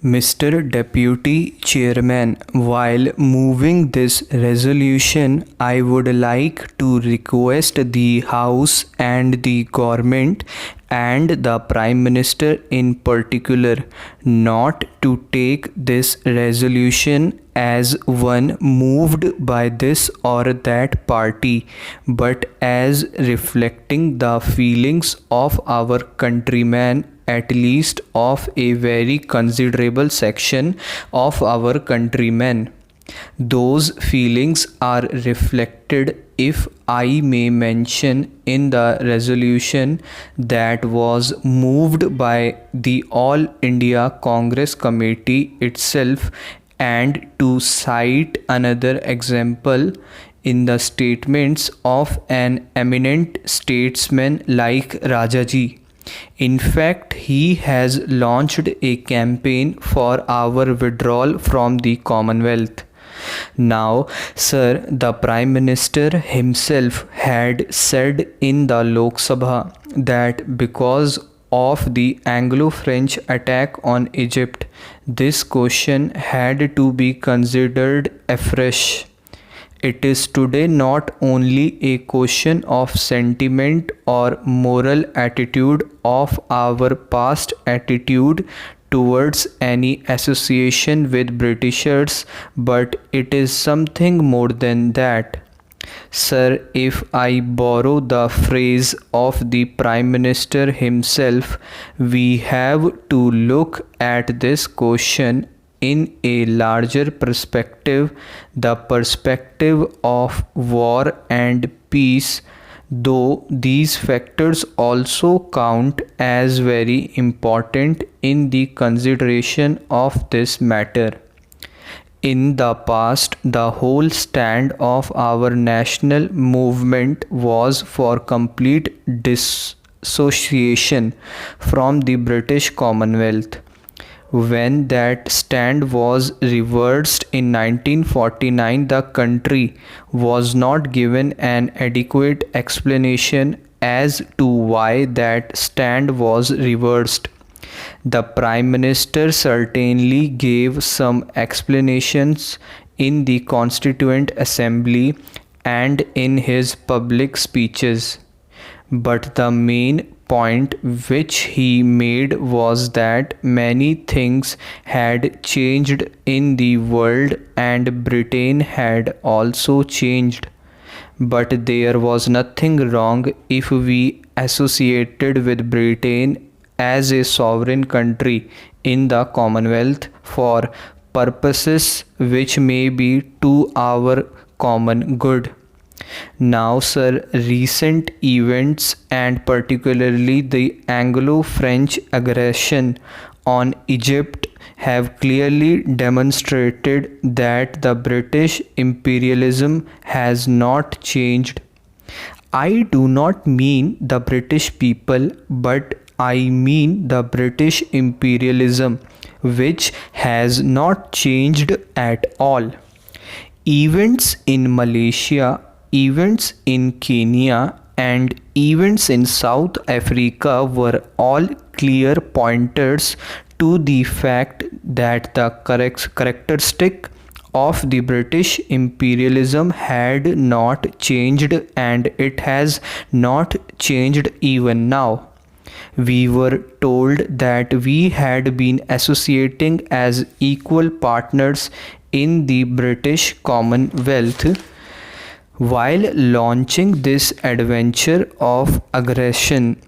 Mr. Deputy Chairman, while moving this resolution, I would like to request the House and the Government and the Prime Minister in particular not to take this resolution as one moved by this or that party, but as reflecting the feelings of our countrymen, at least of a very considerable section of our countrymen. Those feelings are reflected, if I may mention, in the resolution that was moved by the All India Congress Committee itself, and to cite another example in the statements of an eminent statesman like Rajaji. In fact, he has launched a campaign for our withdrawal from the Commonwealth. Now, sir, the Prime Minister himself had said in the Lok Sabha that because of the Anglo-French attack on Egypt, this question had to be considered afresh. It is today not only a question of sentiment or moral attitude of our past attitude towards any association with Britishers, but it is something more than that. Sir, if I borrow the phrase of the Prime Minister himself, we have to look at this question in a larger perspective, the perspective of war and peace, though these factors also count as very important in the consideration of this matter. In the past, the whole stand of our national movement was for complete dissociation from the British Commonwealth. When that stand was reversed in 1949, the country was not given an adequate explanation as to why that stand was reversed. The Prime Minister certainly gave some explanations in the Constituent Assembly and in his public speeches, but the main point which he made was that many things had changed in the world and Britain had also changed. But there was nothing wrong if we associated with Britain as a sovereign country in the Commonwealth for purposes which may be to our common good. Now, sir, recent events and particularly the Anglo-French aggression on Egypt have clearly demonstrated that the British imperialism has not changed. I do not mean the British people, but I mean the British imperialism, which has not changed at all. Events in Malaysia, events in Kenya, and events in South Africa were all clear pointers to the fact that the characteristic of the British imperialism had not changed, and it has not changed even now. We were told that we had been associating as equal partners in the British Commonwealth. While launching this adventure of aggression,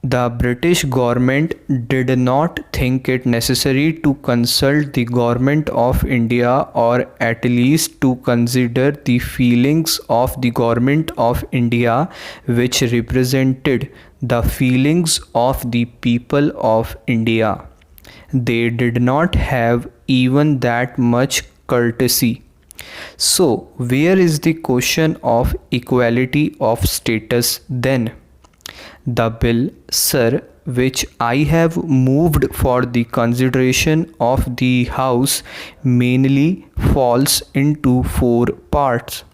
the British government did not think it necessary to consult the government of India, or at least to consider the feelings of the government of India, which represented the feelings of the people of India. They did not have even that much courtesy. So, where is the question of equality of status then? The bill, sir, which I have moved for the consideration of the House, mainly falls into four parts.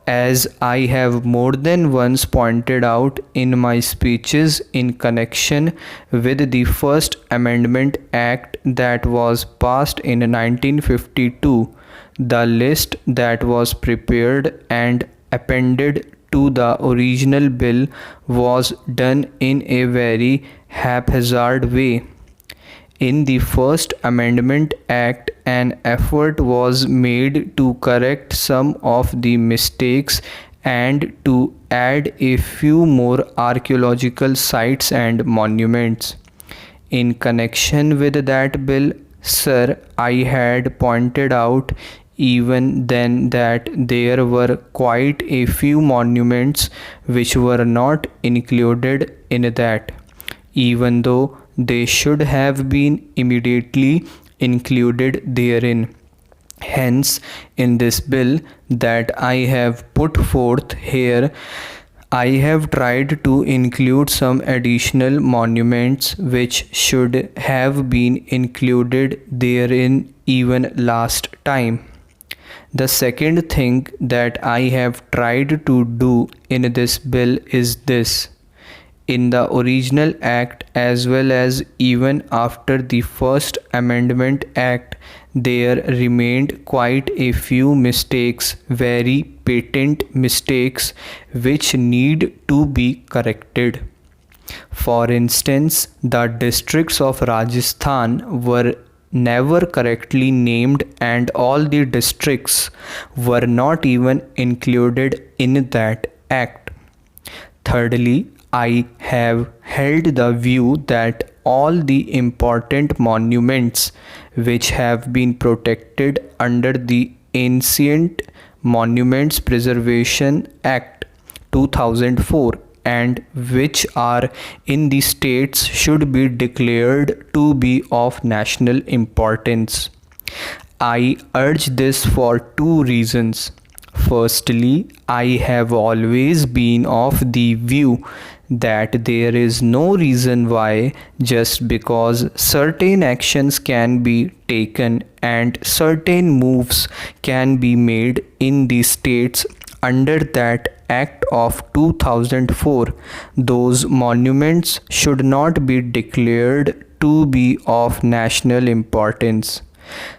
As I have more than once pointed out in my speeches in connection with the First Amendment Act that was passed in 1952, the list that was prepared and appended to the original bill was done in a very haphazard way. In the First Amendment Act, an effort was made to correct some of the mistakes and to add a few more archaeological sites and monuments. In connection with that bill, sir, I had pointed out even then that there were quite a few monuments which were not included in that, even though they should have been immediately included therein. Hence, in this bill that I have put forth here, I have tried to include some additional monuments which should have been included therein even last time. The second thing that I have tried to do in this bill is this. In the original act as well as even after the First Amendment Act, there remained quite a few mistakes, very patent mistakes, which need to be corrected. For instance, the districts of Rajasthan were never correctly named and all the districts were not even included in that act. Thirdly, I have held the view that all the important monuments which have been protected under the Ancient Monuments Preservation Act 2004 and which are in the states should be declared to be of national importance. I urge this for two reasons. Firstly, I have always been of the view that there is no reason why, just because certain actions can be taken and certain moves can be made in the states under that Act of 2004, those monuments should not be declared to be of national importance.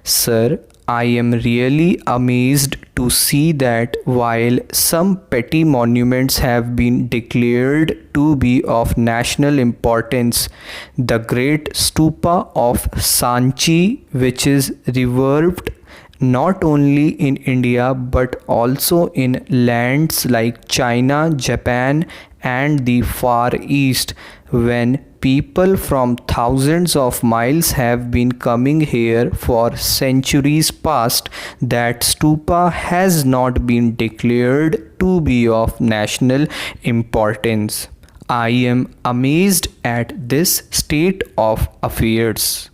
Sir, I am really amazed to see that while some petty monuments have been declared to be of national importance, the great stupa of Sanchi, which is revered not only in India but also in lands like China, Japan, and the Far East, when people from thousands of miles have been coming here for centuries past, that stupa has not been declared to be of national importance. I am amazed at this state of affairs.